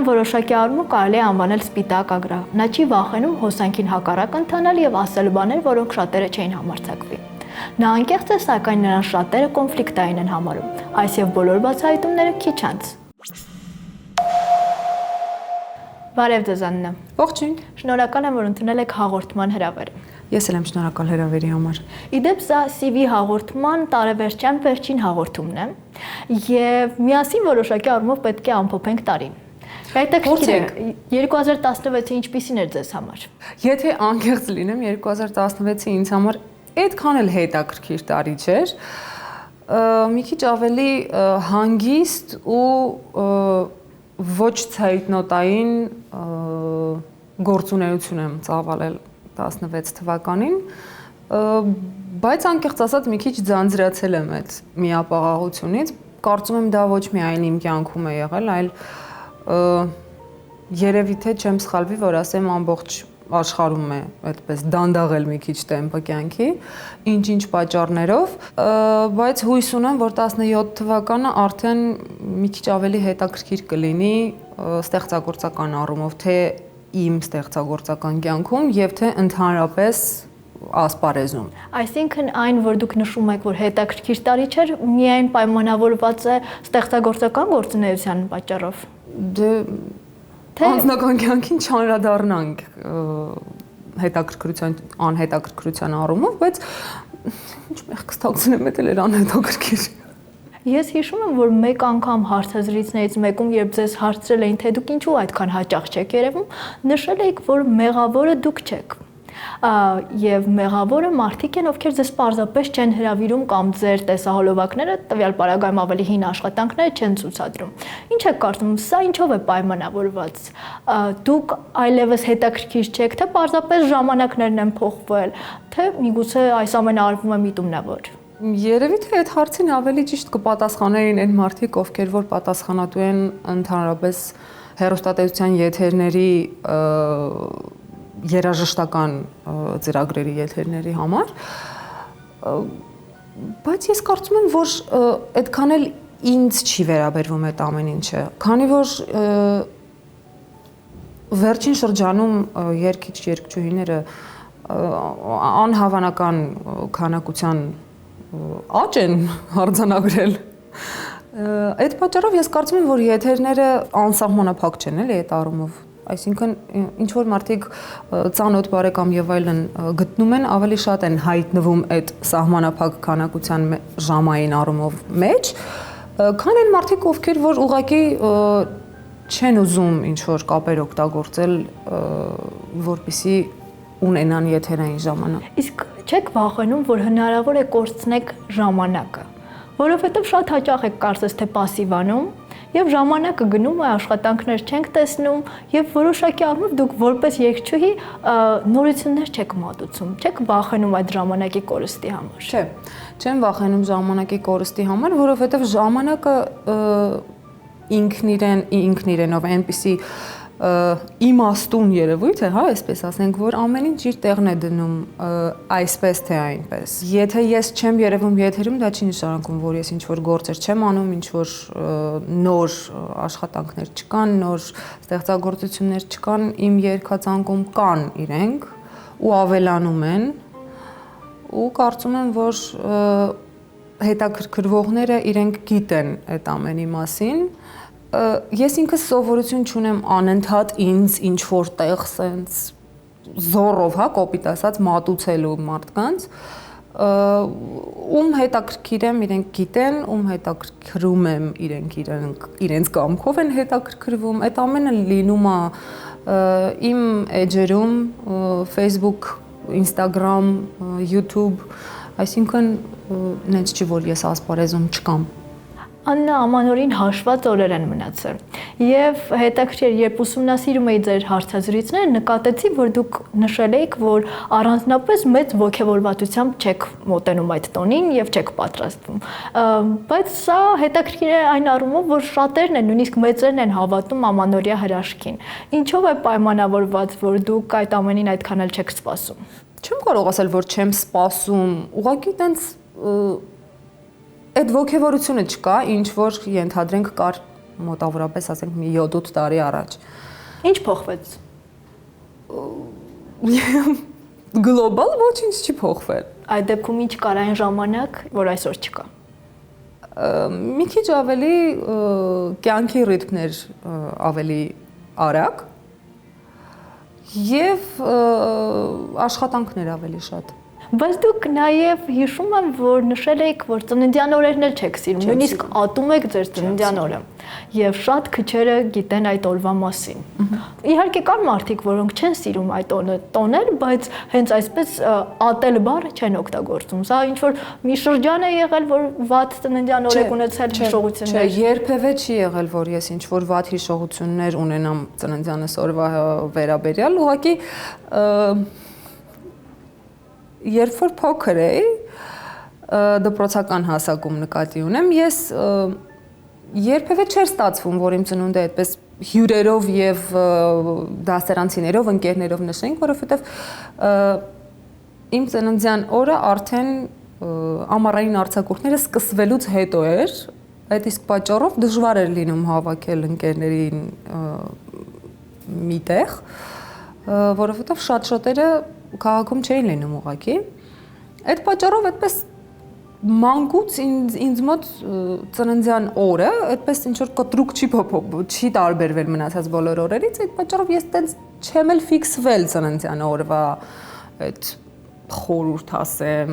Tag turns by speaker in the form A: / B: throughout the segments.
A: որոշակի առումով կարելի է անվանել սպիտակ ագրա։ Նա չի վախենում հոսանքին հակառակ ընթանալ եւ ասել բաներ, որոնք շատերը չէին համարձակվի։ Նա անկեղծ է, սակայն նրան շատերը կոնֆլիկտային են համարում։ Այս եւ բոլոր բացահայտումները քիչ անց։ Բարև ձեզ Աննա։
B: Ողջույն։
A: Շնորհակալ եմ, որ ընդունել եք հաղորդման հրավերը։
B: Ես էլ եմ շնորհակալ հրավերի համար։
A: Իդեպ սա CV հաղորդման տարեվերջյան վերջին հաղորդումն է եւ միասին որոշակի առումով պետք է ամփոփենք տարին։ Հետաքրքիր է 2016-ը ինչպիսին էր ձեզ համար։
B: Եթե անկեղծ լինեմ, 2016-ը ինձ համար այդքան էլ հետաքրքիր տարի չէր։ Մի քիչ ավելի հանգիստ ու ոչ ցայտնոտային գործունեություն եմ ծավալել 16 թվականին, բայց անկեղծ ասած մի քիչ ձանձրացել եմ այդ միապաղաղությունից։ Կարծում եմ դա ոչ միայն իմ կյանքում է եղել, այլ երևի թե չեմ սխալվի, որ ասեմ ամբողջ աշխարհում է այդպես դանդաղել մի քիչ տեմպը կյանքի, ինչ-ինչ պատճառներով, բայց հույս ունեմ, որ 17 թվականը արդեն մի քիչ ավելի հետաքրքիր կլինի ստեղծագործական առումով, թե իմ ստեղծագործական կյանքում եւ թե ընդհանրապես ասպարեզում։
A: Այսինքն այն, որ դուք նշում եք, որ հետաքրքիր տարի չէր, միայն պայմանավորված է ստեղծագործական գործունեության պատճառով։
B: Դե անձնական կյանքին չանդրադառնանք հետաքրքրության անհետաքրքրության առումով, բայց ինչ մեղք ստացնեմ, դա էլ անհետաքրքիր։
A: Ես հիշում եմ, որ մեկ անգամ հարցազրույցներից մեկում, երբ ձեզ հարցրել էին, թե դուք ինչու այդքան հաճախ չեք երևում, նշել եք, որ մեղավորը դուք չեք։ Եվ մեղավորը մարդիկ են, ովքեր ձեզ պարզապես չեն հրավիրում կամ ձեր տեսահոլովակները, տվյալ պարագայում ավելի հին աշխատանքները չեն ցուցադրում։ Ինչ եք կարծում, սա ինչով է պայմանավորված։ Դուք այլևս հետաքրքիր չեք, թե պարզապես ժամանակներն են փոխվել, թե միգուցե այս ամենը արվում է միտումնավոր։
B: Երևի թե այդ հարցին ավելի ճիշտ կպատասխանեին այն մարդիկ, ովքեր որ պատասխանատու են ընդհանրապես հեռուստատեսության եթերների երաժշտական ծրագրերի եթերների համար, բայց ես կարծում եմ, որ այդքան էլ ինձ չի վերաբերվում այդ ամեն ինչը, քանի որ վերջին շրջանում երգիչ-երգչուհիները անհավանական քանակության աճ են արձանագրել։ Այդ պատճառով ես կարծում եմ, որ եթերները անսահմանափակ չեն էլի այդ առումով։ Այսինքն ինչ որ մարդիկ ծանոթ բարեկամ եւ այլն գտնում են, ավելի շատ են հայտնվում այդ սահմանափակ քանակության ժամային առումով մեջ, քան այն մարդիկ, ովքեր որ ուղղակի չեն ուզում ինչ որ կապեր օգտագործել, որպեսզի ունենան եթերային ժամանակ։
A: Իսկ չեք վախենում, որ հնարավոր է կորցնեք ժամանակը, որովհետև շատ հաճախ եք կարծես թե պասիվանում եւ ժամանակը գնում է, աշխատանքներ չենք տեսնում եւ որոշակի առումով դուք որպես երգչուհի նորություններ չեք մատուցում, չեք վախենում այդ ժամանակի կորստի համար։
B: Չէ, չեմ վախենում ժամանակի կորստի համար, որովհետեւ ժամանակը ինքն իրենով այնպիսի իմաստուն երևույթ է, հա, այսպես ասենք, որ ամեն ինչ իր տեղն է դնում այսպես թե այնպես։ Եթե ես չեմ երևում եթերում, դա չի նշանակում, որ ես ինչ-որ գործեր չեմ անում, ինչ-որ նոր աշխատանքներ չկան, նոր ստեղծագործություններ չկան, իմ երգացանկում կան իրենք ու ավելանում են, ու կարծում եմ, որ հետաքրքրվողները իրենք գիտեն այդ ամենի մասին։ Ես ինքս սովորություն չունեմ անընդհատ ինձ ինչ-որ տեղ սենց զորով, հա, կոպիտ ասած մատուցելու մարդկանց, ում հետաքրքիր եմ, իրենք գիտեն, ում հետաքրքրում եմ, իրենց կամքով են հետաքրքրվում, այդ ամենը լինում է իմ էջերում, Facebook, Instagram, YouTube, այսինքն նենց չի, որ ես ասպարեզում չկամ։
A: Աննա, ամանորին հաշված օրեր են մնացել եւ հետաքրքիր, երբ ուսումնասիրում էի ձեր հարցազրույցները, նկատեցի, որ դուք նշել եք, որ առանձնապես մեծ ոգևորվածությամբ չեք մոտենում այդ տոնին եւ չեք պատրաստվում, բայց սա հետաքրքիր է այն առումով, որ շատերն են, նույնիսկ մեծերն են հավատում ամանորյա հրաշքին։ Ինչով է պայմանավորված, որ դուք այդ ամենին այդքան էլ չեք սպասում։
B: Չեմ կարող ասել, որ չեմ սպասում, ուղղակի տենց այդ ոգևորությունը չկա, ինչ որ ենթադրենք կար մոտավորապես ասենք մի 7-8 տարի առաջ։
A: Ինչ փոխվեց։
B: Գլոբալ ոչինչ չի փոխվել։
A: Այդ դեպքում ինչ կար այն ժամանակ, որ այսօր չկա։
B: Մի քիչ ավելի կյանքի ռիթմներ ավելի արագ եւ աշխատանքներ ավելի շատ։
A: Բայց դուք նաև հիշում եմ, որ նշել եք, որ ծննդյան օրերն էլ չեք սիրում, նույնիսկ ատում եք ձեր ծննդյան օրը, եւ շատ քչերը գիտեն այդ օրվա մասին։ Իհարկե կան մարդիկ, որոնք չեն սիրում այդ օրը տոնել, բայց հենց այսպես ատել բառը չեն օգտագործում։ Սա ինչ որ մի շրջան է եղել, որ վատ ծննդյան օր եք ունեցել հիշողություններ։
B: Չէ, երբևէ չի եղել, որ ես ինչ որ վատ հիշողություններ ունենամ ծննդյանս օրվա վերաբերյալ, ուղղակի երբ որ փոքր էի, դպրոցական հասակում նկատի ունեմ, ես երբևէ չէր ստացվում, որ իմ ծնունդը այդպես հյուրերով եւ դասարանցիներով, ընկերներով նշենք, որովհետեւ իմ ծննդյան օրը արդեն ամառային արձակուրդները սկսվելուց հետո էր, այդ իսկ պատճառով դժվար էր լինում հավաքել ընկերներին միտեղ, որովհետեւ շատ շատերը քաղաքում չէին լինում ուղղակի։ Այդ պատճառով այդպես մանկուց ինձ մոտ ծննդյան օրը այդպես ինչ որ կտրուկ չի տարբերվել մնացած բոլոր օրերից, այդ պատճառով ես տենց չեմ էլ ֆիքսվել ծննդյան օրվա այդ խորհուրդ ասեմ,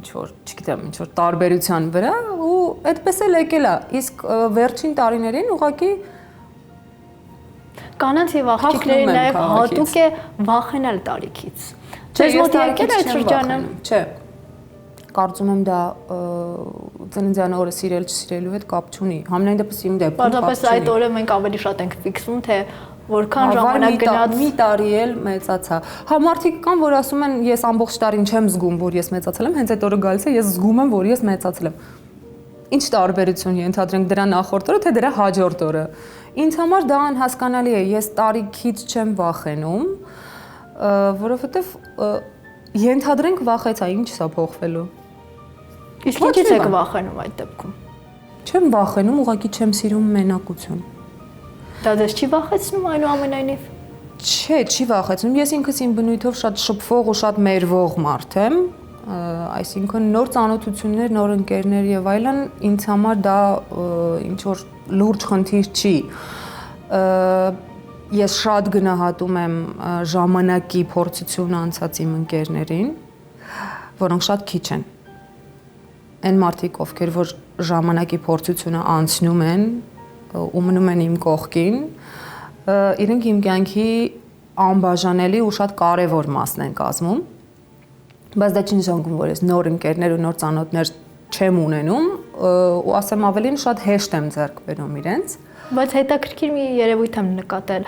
B: ինչ որ, չգիտեմ, ինչ որ տարբերության վրա ու այդպես էլ եկել է։ Իսկ վերջին տարիներին ուղղակի
A: կանանց եւ աղջիկների նաեւ հատուկ է վախենալ տարիքից։ Ձեզ մոտ եկել այդ շրջանը։
B: Չէ։ Կարծում եմ դա ծննդյան օրը սիրել չսիրելու հետ կապ չունի։ Համենայն դեպս իմ դեպքում կապ չունի։
A: Պարզապես այդ օրը մենք ավելի շատ ենք ֆիքսում, թե որքան ժամանակ գնաց։
B: Մի տարի էլ մեծացա։ Հա մարդիկ կան, որ ասում են, ես ամբողջ տարին չեմ զգում, որ ես մեծացել եմ, հենց այդ օրը գալիս է, ես զգում եմ, որ ես մեծացել եմ։ Ինչ տարբերություն ենթադրենք դրա նախորդ օրը, թե դրա հաջորդ օրը։ Ինձ համար դա անհասկանալի է, ես տարիքից չեմ վախենում, որովհետև ենթադրենք վախեցա, ինչ սա փոխվելու։
A: Իսկ ինչից եք վախենում այդ դեպքում։
B: Չեմ վախենում, ուղղակի չեմ սիրում մենակություն։
A: Դա դες չի վախեցնում այնուամենայնիվ։
B: Չէ, չի վախեցնում։ Ես ինքս իմ բնույթով շատ շփվող ու շատ մերվող մարդ եմ, այսինքն նոր ծանոթություններ, նոր ընկերներ եւ այլն ինձ համար դա ինչ որ լուրջ խնդիր չի։ Ես շատ գնահատում եմ ժամանակի փորձությունը անցած իմ ընկերներին, որոնք շատ քիչ են։ Այն մարդիկ, ովքեր որ ժամանակի փորձությունը անցնում են ու մնում են իմ կողքին, իրենք իմ կյանքի անբաժանելի ու շատ կարևոր մասն են կազմում։ Բայց դա չի նշանակում, որ ես նոր ընկերներ ու նոր ծանոթներ չեմ ունենում ու ասեմ ավելին շատ հեշտ եմ ձեռք բերում իրենց։
A: Բայց հետաքրքիր մի երևույթ եմ նկատել,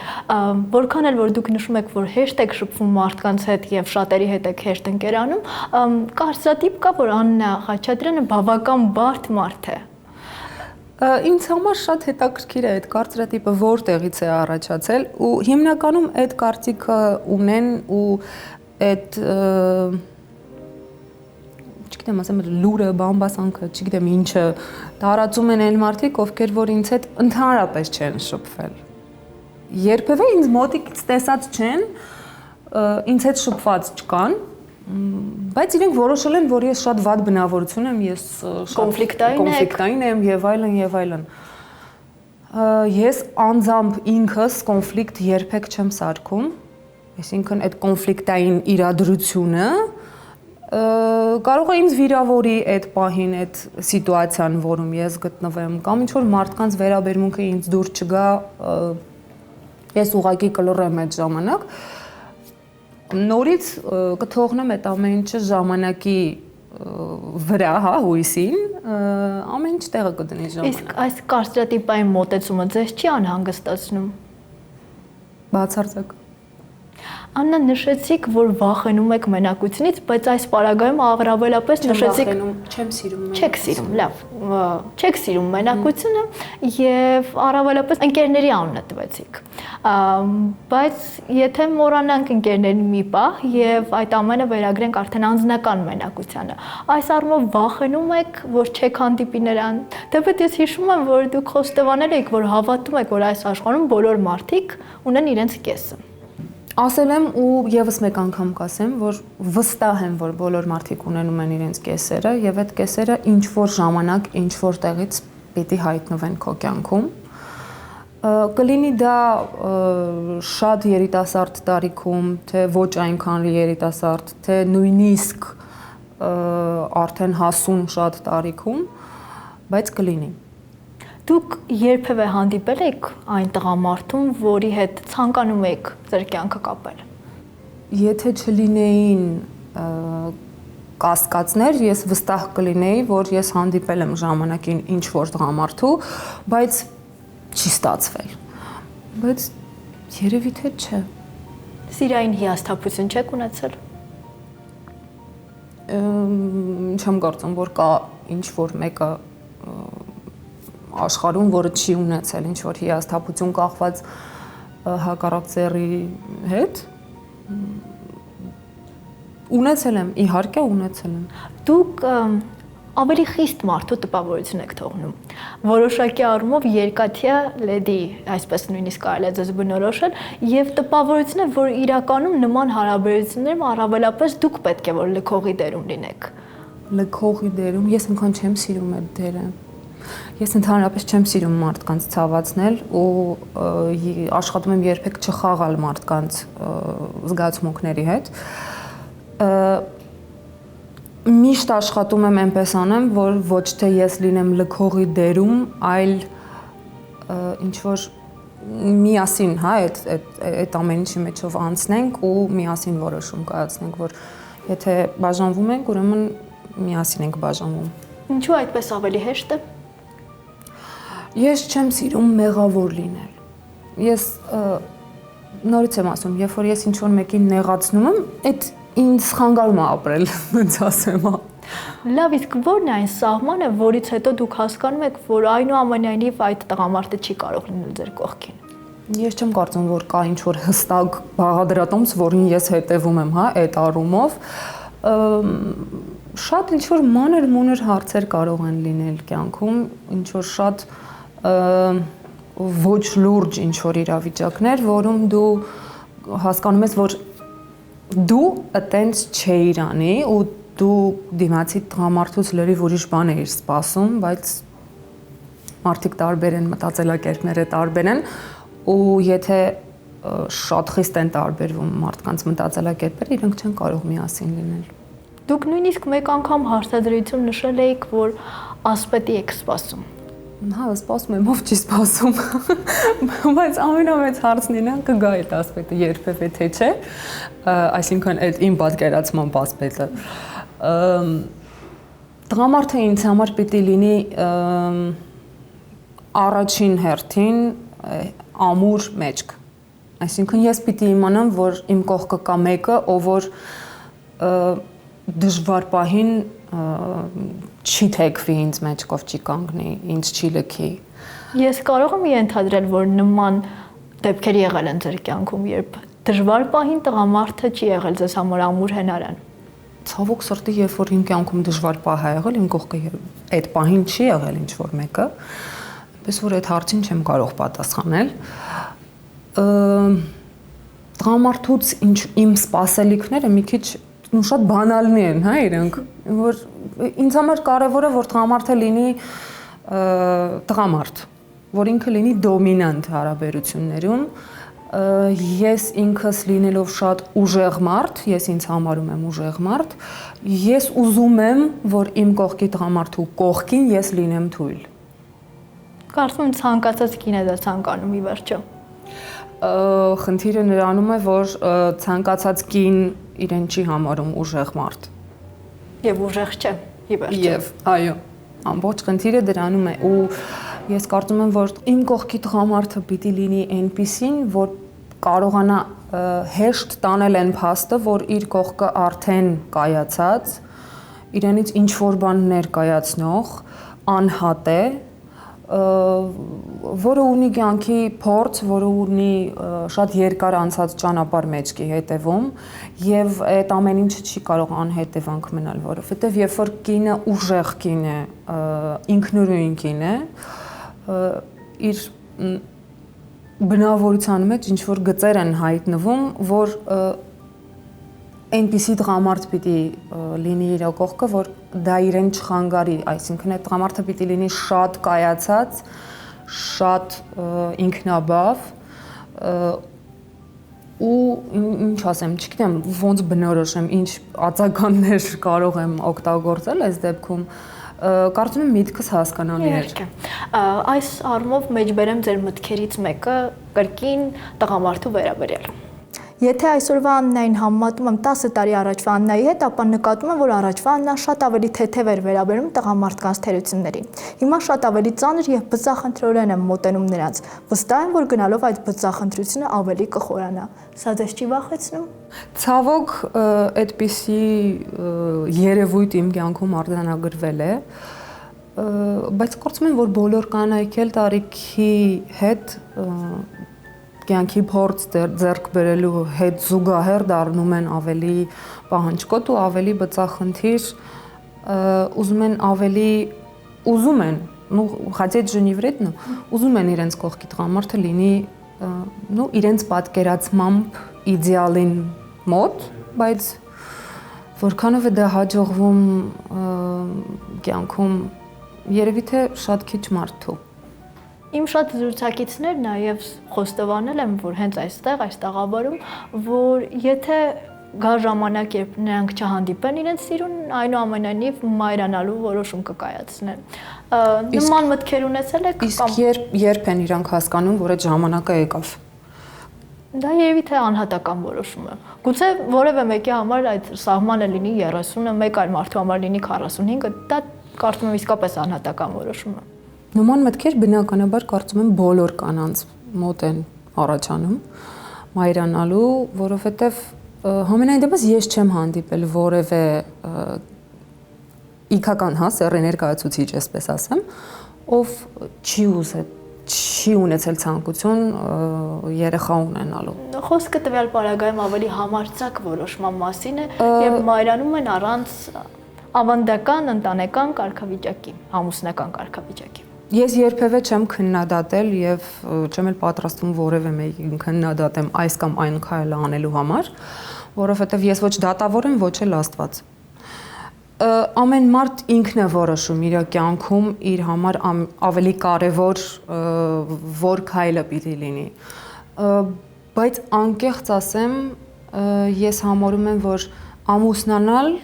A: որքան էլ որ դուք նշում եք, որ հեշտ եք շփվում մարդկանց հետ եւ շատերի հետ եք հեշտ ընկերանում, կարծրատիպ կա, որ Աննա Խաչատրյանը բավական բարդ մարդ է։
B: Ինձ համար շատ հետաքրքիր է այդ կարծրատիպը որտեղից է առաջացել ու հիմնականում այդ կարծիքը ունեն ու այդ չգիտեմ, ասեմ լուրը, բամբասանքը, չգիտեմ ինչը տարածում են այն մարդիկ, ովքեր որ ինձ հետ ընդհանրապես չեն շփվել։ Երբևէ ինձ մոտիկից տեսած չեն, ինձ հետ շփված չկան, բայց իրենք որոշել են, որ ես շատ վատ բնավորություն եմ, ես կոնֆլիկտային եմ եւ այլն եւ այլն։ Ես անձամբ ինքս կոնֆլիկտ երբեք չեմ սարքում, այսինքն այդ կոնֆլիկտային իրադրությունը կարող է ինձ վիրավորի այդ պահին, այդ սիտուացիան, որում ես գտնվեմ, կամ ինչ որ մարդկանց վերաբերմունքը ինձ դուր չգա, ես ուղղակի կլռեմ այդ ժամանակ, նորից կթողնեմ այդ ամեն ինչը ժամանակի վրա, հա, հույսին, ամեն ինչ տեղը կդնի ժամանակ։
A: Իսկ այս կարծրատիպային մոտեցումը ձեզ չի անհանգստացնում։
B: Բացարձակ։
A: Աննա, նշեցիք, որ վախենում եք մենակությունից, բայց այս պարագայում առավելապես նշեցիք
B: չեմ սիրում մենակությունը։
A: Չեք սիրում, լավ։ Չեք սիրում մենակությունը եւ առավելապես ընկերների անունը տվեցիք։ Բայց եթե մոռանանք ընկերների մի պահ եւ այդ ամենը վերագրենք արդեն անձնական մենակությանը, այս առումով վախենում եք, որ չեք հանդիպի նրան։ Դեպետ ես հիշում եմ, որ դուք խոստովանել եք, որ հավատում եք, որ այս աշխարհում բոլոր մարդիկ ունեն իրենց կեսը։
B: Ասել եմ ու եւս մեկ անգամ կասեմ, որ վստահ եմ, որ բոլոր մարդիկ ունենում են իրենց կեսերը եւ այդ կեսերը ինչ որ ժամանակ, ինչ որ տեղից պիտի հայտնվեն քո կյանքում։ Կլինի դա շատ երիտասարդ տարիքում, թե ոչ այնքան երիտասարդ, թե նույնիսկ արդեն հասուն շատ տարիքում, բայց կլինի։
A: Դուք երբևէ հանդիպել եք այն տղամարդուն, որի հետ ցանկանում եք ձեր կյանքը կապել։
B: Եթե չլինեին կասկածներ, ես վստահ կլինեի, որ ես հանդիպել եմ ժամանակին ինչ որ տղամարդու, բայց չի ստացվել։ Բայց երևի թե չէ։
A: Սիրային հիասթափություն չեք ունեցել։
B: Չեմ կարծում, որ կա ինչ որ մեկը աշխարհում, որը չի ունեցել ինչ որ հիասթափություն կախված հակառակ ծերի հետ։ Ունեցել եմ, իհարկե ունեցել եմ։
A: Դուք ավելի խիստ մարդու տպավորություն եք թողնում։ Որոշակի առումով երկաթյա լեդի, այսպես նույնիսկ կարելի է ձեզ բնորոշել, եւ տպավորություն է, որ իրականում նման հարաբերություններում առավելապես դուք պետք է որ լքողի դերում լինեք։
B: Լքողի դերում ես ինքան չեմ սիրում այդ դերը։ Ես ընդհանրապես չեմ սիրում մարդկանց ցավացնել ու աշխատում եմ երբեք չխաղալ մարդկանց զգացմունքների հետ։ Միշտ աշխատում եմ այնպես անեմ, որ ոչ թե ես լինեմ լքողի դերում, այլ ինչ որ միասին, հա, այդ ամեն ինչի մեջով անցնենք ու միասին որոշում կայացնենք, որ եթե բաժանվում ենք, ուրեմն միասին ենք բաժանվում։
A: Ինչու այդպես ավելի հեշտ է։
B: Ես չեմ սիրում մեղավոր լինել։ Ես նորից եմ ասում, երբ որ ես ինչ որ մեկին նեղացնում եմ, այդ ինձ խանգարում է ապրել, ոնց ասեմ։
A: Լավ, իսկ ո՞րն է այն սահմանը, որից հետո դուք հասկանում եք, որ այնուամենայնիվ այդ տղամարդը չի կարող լինել ձեր կողքին։
B: Ես չեմ կարծում, որ կա ինչ որ հստակ բաղադրատոմս, որին ես հետևում եմ, հա, այդ առումով։ Շատ ինչ որ մանր-մունր հարցեր կարող են լինել կյանքում, ինչ որ շատ ոչ լուրջ ինչ որ իրավիճակներ, որում դու հասկանում ես, որ դու այտենց չէիր անի ու դու դիմացի տղամարդուց լրիվ ուրիշ բան էիր սպասում, բայց մարդիկ տարբեր են, մտածելակերպները տարբեր են ու եթե շատ խիստ են տարբերվում մարդկանց մտածելակերպերը, իրենք չեն կարող միասին լինել։
A: Դուք նույնիսկ մեկ անգամ հարցադրություն նշել էիք, որ ասպետի եք սպասում։
B: Հա, սպասում եմ, ով չի սպասում։ Բայց ամենամեծ հարցն ինքն կգա այդ ասպետը երբևէ թե չէ, այսինքն այդ իմ պատկերացման ասպետը։ Տղամարդը ինձ համար պիտի լինի առաջին հերթին ամուր մեջք։ Այսինքն ես պիտի իմանամ, որ իմ կողքը կա մեկը, ով որ դժվար պահին չի թեքվի ինձ մեջքով չի կանգնի, ինձ չի լքի։
A: Ես կարող եմ ենթադրել, որ նման դեպքեր եղել են ձեր կյանքում, երբ դժվար պահին տղամարդը չի եղել ձեզ համար ամուր հենարան։
B: Ցավոք սրտի, երբ որ իմ կյանքում դժվար պահ է եղել, իմ կողքը այդ պահին չի եղել ինչ որ մեկը, այնպես որ այդ հարցին չեմ կարող պատասխանել։ Տղամարդուց իմ սպասելիքները մի քիչ շատ բանալնի են, հա, իրենք, որ ինձ համար կարևոր է, որ տղամարդը լինի տղամարդ, որ ինքը լինի դոմինանտ հարաբերություններում, ես ինքս լինելով շատ ուժեղ մարդ, ես ինձ համարում եմ ուժեղ մարդ, ես ուզում եմ, որ իմ կողքի տղամարդու կողքին ես լինեմ թույլ։
A: Կարծում եմ ցանկացած կին է դա ցանկանում ի վերջո։
B: Խնդիրը նրանում է, որ ցանկացած կին իրեն չի համարում ուժեղ մարդ։
A: Եվ ուժեղ չէ, ի վերջո։
B: Եվ այո, ամբողջ խնդիրը դրանում է ու ես կարծում եմ, որ իմ կողքի տղամարդը պիտի լինի այնպիսին, որ կարողանա հեշտ տանել են փաստը, որ իր կողքը արդեն կայացած, իրենից ինչ որ բան ներկայացնող անհատ է, որը ունի կյանքի փորձ, որը ունի շատ երկար անցած ճանապարհ մեջքի հետևում եւ այդ ամեն ինչը չի կարող անհետևանք մնալ, որովհետեւ երբ որ կինը ուժեղ կին է, ինքնուրույն կին է, իր բնավորության մեջ ինչ որ գծեր են հայտնվում, որ այնպիսի տղամարդ պիտի լինի իր կողքը, որ դա իրեն չխանգարի, այսինքն այդ տղամարդը պիտի լինի շատ կայացած, շատ ինքնաբավ ու ինչ ասեմ, չգիտեմ, ոնց բնորոշեմ, ինչ ածականներ կարող եմ օգտագործել այս դեպքում, կարծում եմ միտքս հասկանալի է։
A: Այս առումով մեջբերեմ ձեր մտքերից մեկը կրկին տղամարդու վերաբերյալ։ Եթե այսօրվա Աննային համեմատում եմ 10 տարի առաջվա Աննայի հետ, ապա նկատում եմ, որ առաջվա Աննան շատ ավելի թեթև էր վերաբերում տղամարդկանց թերություններին։ Հիմա շատ ավելի ծանր եւ բծախնդրորեն եմ մոտենում նրանց։ Վստահ եմ, որ գնալով այդ բծախնդրությունը ավելի կխորանա։ Սա ձեզ չի վախեցնում։
B: Ցավոք, այդպիսի երևույթ իմ կյանքում արձանագրվել է, բայց կարծում եմ, որ բոլոր կանայք էլ տարիքի հետ կյանքի փորձ ձեռք բերելու հետ զուգահեռ դառնում են ավելի պահանջկոտ ու ավելի բծախնդիր, ուզում են, ну, хотеть же не вредно, ուզում են իրենց կողքի տղամարդը լինի, ну, իրենց պատկերացմամբ իդեալին մոտ, բայց որքանով է դա հաջողվում կյանքում, երևի թե շատ քիչ մարդու։
A: Իմ շատ զրուցակիցներ նաև խոստովանել եմ, որ հենց այստեղ, այս տաղավարում, որ եթե գա ժամանակ, երբ նրանք չհանդիպեն իրենց սիրուն, այնուամենայնիվ մայրանալու որոշում կկայացնեն։ Նման մտքեր ունեցել եք
B: կամ երբ են իրանք հասկանում, որ այդ ժամանակը եկավ։
A: Դա երևի թե անհատական որոշում է։ Գուցե որևէ մեկի համար այդ սահմանը լինի 30-ը, մեկ այլ մարդու համար լինի 45-ը, դա կարծում եմ իսկապես անհատական որոշում է։
B: Նման մտքեր բնականաբար կարծում եմ բոլոր կանանց մոտ են առաջանում մայրանալու, որովհետև համենայն դեպս ես չեմ հանդիպել որևէ իքական սեռի ներկայացուցիչ, այսպես ասեմ, ով չի ունեցել ցանկություն երեխա ունենալու։
A: Խոսքը տվյալ պարագայում ավելի համարձակ որոշման մասին է եւ մայրանում են առանց ավանդական ընտանեկան կարգավիճակի, ամուսնական կարգավիճակի։
B: Ես երբևէ չեմ քննադատել եւ չեմ էլ պատրաստվում որևէ մեկին քննադատեմ այս կամ այն քայլը անելու համար, որովհետեւ ես ոչ դատավոր եմ, ոչ էլ Աստված։ Ամեն մարդ ինքն է որոշում իր կյանքում իր համար ավելի կարևոր որ քայլը պիտի լինի։ Բայց անկեղծ ասեմ, ես համարում եմ, որ ամուսնանալ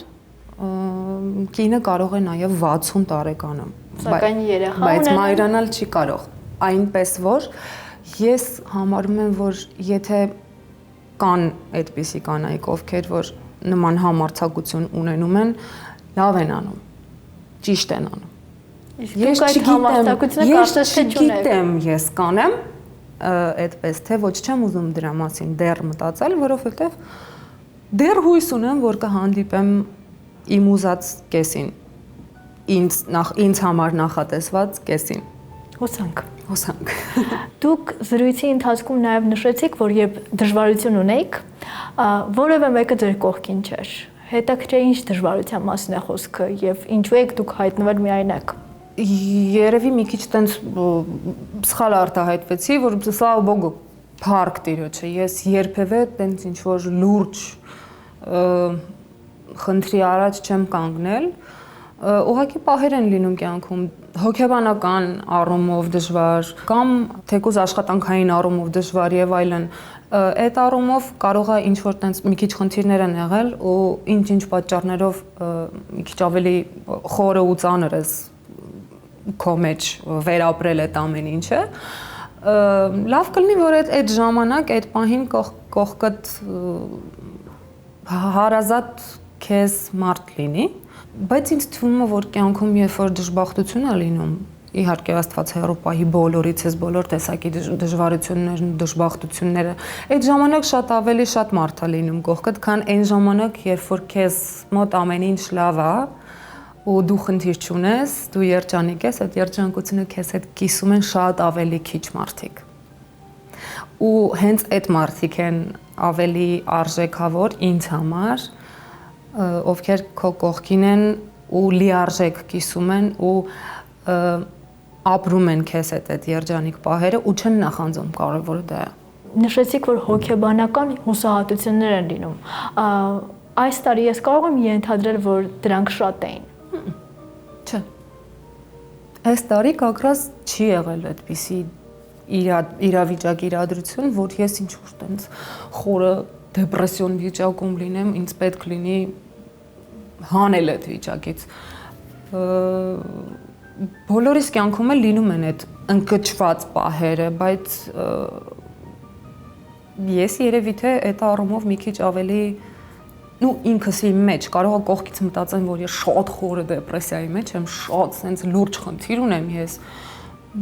B: կինը կարող է նաեւ 60 տարեկանում։
A: Սակայն երեխա
B: բայց մայրանալ չի կարող, այնպես որ ես համարում եմ, որ եթե կան այդպիսի կանայք, ովքեր որ նման համարձակություն ունենում են, լավ են անում, ճիշտ են անում։
A: Ես
B: չգիտեմ, ես կանեմ այդպես, թե ոչ չեմ ուզում դրա մասին դեռ մտածել, որովհետև դեռ հույս ունեմ, որ կհանդիպեմ իմ ուզած կեսին։ Ինձ համար նախատեսված կեսին։ Հոսանք։
A: Դուք զրույցի ընթացքում նաև նշեցիք, որ երբ դժվարություն ունեիք, որևէ մեկը ձեր կողքին չէր։ Հետաքրքիր ինչ դժվարության մասին է խոսքը եւ ինչու եք դուք հայտնվել միայնակ։
B: Երևի մի քիչ տենց սխալ արտահայտվեցի, որ слава богу, փառք Տիրոջը, ես երբևէ տենց ինչ որ լուրջ խնդրի առաջ չեմ կանգնել։ Ուղղակի պահեր են լինում կյանքում հոգեբանական առումով դժվար կամ թեկուզ աշխատանքային առումով դժվար եւ այլն։ Այդ առումով կարող է ինչ որ տենց մի քիչ խնդիրներ են եղել ու ինչ պատճառներով մի քիչ ավելի խորը ու ծանր է քո մեջ վերապրել այդ ամեն ինչը։ Լավ կլինի, որ այդ ժամանակ, այդ պահին կողքդ հարազատ քեզ մարդ լինի, բայց ինձ թվում է, որ կյանքում երբ որ դժբախտություն է լինում, իհարկե Աստված հեռու պահի բոլորից էս բոլոր տեսակի դժվարություններն ու դժբախտությունները։ Այդ ժամանակ շատ ավելի շատ մարդ է լինում կողքդ, քան այն ժամանակ, երբ որ քեզ մոտ ամեն ինչ լավ է ու դու խնդիր չունես, դու երջանիկ ես, այդ երջանկությունը քեզ հետ կիսում են շատ ավելի քիչ մարդիկ։ Ու հենց այդ մարդիկ են ավելի արժեքավոր ինձ համար, ովքեր քո կողքին են ու լիարժեք կիսում են ու ապրում են քեզ հետ այդ երջանիկ պահերը ու չեն նախանձում, կարևորը դա է։
A: Նշեցիք, որ հոգեբանական հուսահատություններ են լինում։ Այս տարի ես կարող եմ ենթադրել, որ դրանք շատ էին։
B: Չէ։ Այս տարի կակրաս չի եղել այդպիսի իրավիճակ, որ ես ինչ-որ տենց խորը դեպրեսիոն վիճակում լինեմ, ինձ պետք լինի հանել այդ վիճակից։ Բոլորիս կյանքում էլ լինում են այդ ընկճված պահերը, բայց ես երևի թե այդ առումով մի քիչ ավելի ինքս իմ մեջ կարող եմ կողքից մտածեմ, որ ես շատ խորը դեպրեսիայի մեջ եմ, շատ sense լուրջ խնդիր ունեմ ես,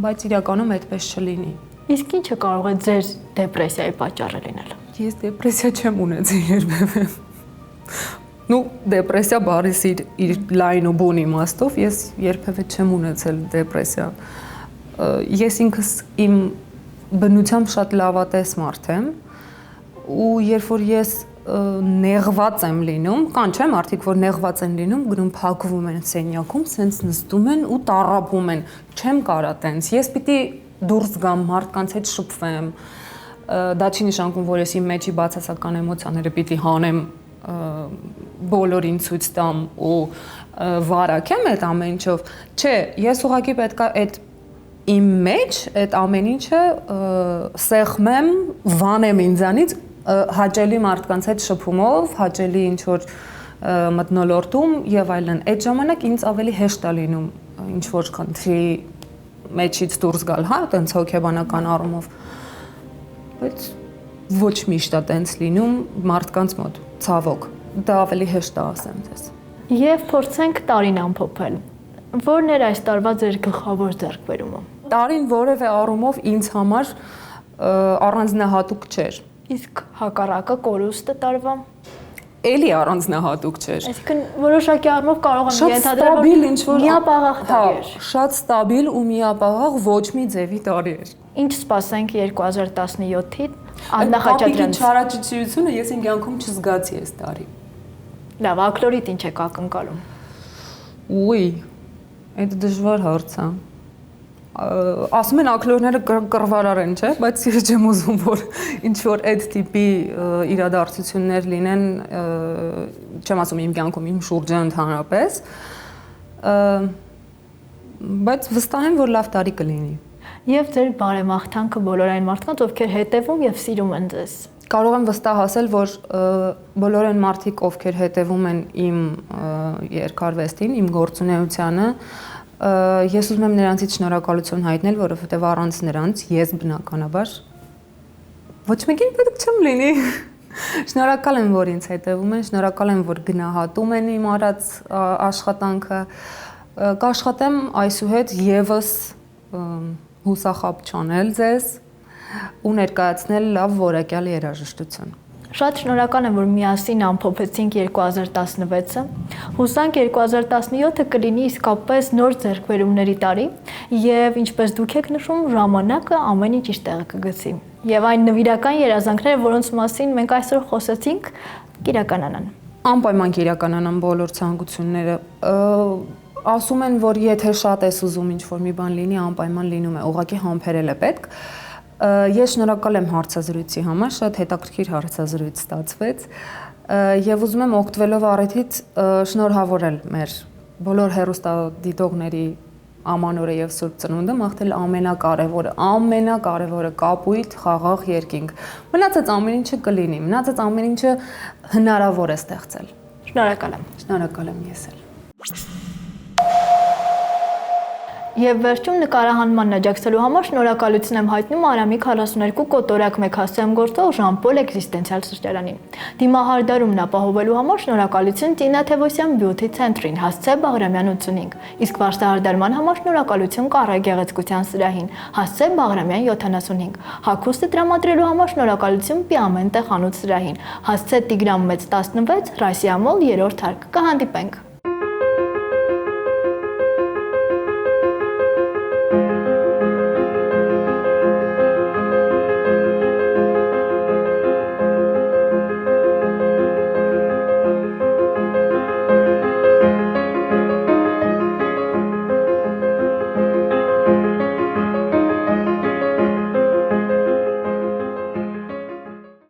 B: բայց իրականում այդպես չլինի։
A: Իսկ ինչը կարող է ձեր դեպրեսիայի պատճառը լինել։
B: Ես դեպրեսիա չեմ ունեցել երբևէ։ Դեպրեսիա բառից իր լայն ու բուն իմաստով ես երբևէ չեմ ունեցել դեպրեսիա։ Ես ինքս իմ բնությամբ շատ լավատես մարդ եմ ու երբ որ ես նեղված եմ լինում, կան չէ՞ մարդիկ, որ նեղված են լինում, գնում փակվում են սենյակում, սենց նստում են ու տառապում են, չեմ կարա տենց։ Ես պիտի դուրս գամ, մարդկանց հետ շփվեմ։ Դա չի նշանակում, որ ես իմ մեջի բացասական էմոցիաները պիտի հանեմ, բոլորին ցույց տամ ու վարակեմ այդ ամեն ինչով։ Չէ, ես ուղղակի պետքա այդ իմ մեջ այդ ամեն ինչը սեղմեմ, վանեմ ինձանից հաճելի մարդկանց հետ շփումով, հաճելի ինչ-որ մթնոլորտում եւ այլն։ Այդ ժամանակ ինձ ավելի հեշտ է լինում ինչ-որ քննի մեջից դուրս գալ, հա, տենց հոգեբանական առումով։ Բայց ոչ միշտ է տենց լինում մարդկանց մոտ, ցավոք։ Դա ավելի հեշտ է ասեմ ձեզ։
A: Եվ փորձենք տարին ամփոփել։ Որն էր այս տարվա ձեր գլխավոր ձեռքբերումը։
B: Տարին որևէ առումով ինձ համար առանձնահատուկ չէր։
A: Իսկ հակառակը կորուստը տարվա։
B: Էլի առանձնահատուկ չէր։
A: Այսինքն որոշակի առումով կարող եմ ենթադրել, որ միապաղաղ տարի էր։
B: Շատ ստաբիլ ու միապաղաղ ոչ մի ձևի տարի էր։
A: Ինչ սպասենք 2017-ին Աննա Խաչատրյանից։
B: Չարաճճիությունը ես իմ կյանքում չզգացի այս տարի։
A: Լավ, ակլորիտ ինչ եք ակնկալում։
B: Ուй, այդ դժվար հարց է։ Ասում են ակլորները կռվարար են, չէ՞, բայց ես չեմ ուզում, որ ինչ որ այդ տիպի իրադարձություններ լինեն, չեմ ասում իմ կյանքում, իմ շուրջը ընդհանրապես, բայց վստահ եմ, որ լավ տարի կլինի։
A: Եվ ձեր բարեմաղթանքը բոլոր այն մարդկանց, ովքեր հետևում եւ սիրում են ձեզ։
B: Կարող եմ վստահ ասել, որ բոլոր այն մարդիկ, ովքեր հետևում են իմ երկարվեստին, իմ գործունեությանը, ես ուզում եմ նրանցից շնորհակալություն հայտնել, որովհետև առանց նրանց ես բնականաբար ոչ մեկին պետք չեմ լինի։ Շնորհակալ եմ, որ ինձ հետևում են, շնորհակալ եմ, որ գնահատում են իմ արած աշխատանքը։ Կաշխատեմ այսուհետ եւս հուսախաբ չանել ձեզ ու ներկայացնել լավ որակյալ երաժշտություն։
A: Շատ շնորհակալ եմ, որ միասին ամփոփեցինք 2016-ը։ Հուսանք 2017-ը կլինի իսկապես նոր ձեռքբերումների տարի եւ ինչպես դուք եք նշում, ժամանակը ամեն ինչ իր տեղը կգցի։ Եվ այն նվիրական երազանքները, որոնց մասին մենք այսօր խոսեցինք, կիրականանան։ Անպայման
B: կիրականանան բոլոր ցանկությունները։ Ասում են, որ եթե շատ ես ուզում ինչ-որ մի բան լինի, անպայման լինում է, ուղղակի համբերել է պետք։ Ես շնորհակալ եմ հարցազրույցի համար, շատ հետաքրքիր հարցազրույց ստացվեց եւ ուզում եմ օգտվելով առիթից շնորհավորել մեր բոլոր հեռուստադիտողների ամանորը եւ Սուրբ Ծնունդը, մաղթել ամենակարևորը կապույտ, խաղաղ երկինք։ Մնացած ամեն ինչը կլինի, մնացած ամեն ինչը հնարավոր է ստեղծել։
A: Շնորհակալ եմ։
B: Շնորհակալ եմ ես էլ։
A: Եվ վերջում նկարահանման աջակցելու համար շնորհակալություն եմ հայտնում Արամի 42 կոտորակ մեկ հասցեամ գործող Ժան-Պոլ էքզիստենցիալ սրճարանին։ Դիմահարդարումն ապահովելու համար շնորհակալություն Տինա Թևոսյան բյութի ցենտրին, հասցե Բաղրամյան 85, իսկ վարսահարդարման համար շնորհակալություն Կառե գեղեցկության սրահին, հասցե Բաղրամյան 75, հագուստը տրամադրելու համար շնորհակալություն Պիամենտե խանութ սրահին, հասցե Տիգրան Մեծ 16, Ռասիամոլ 3-րդ հարկ։ Կհանդիպենք։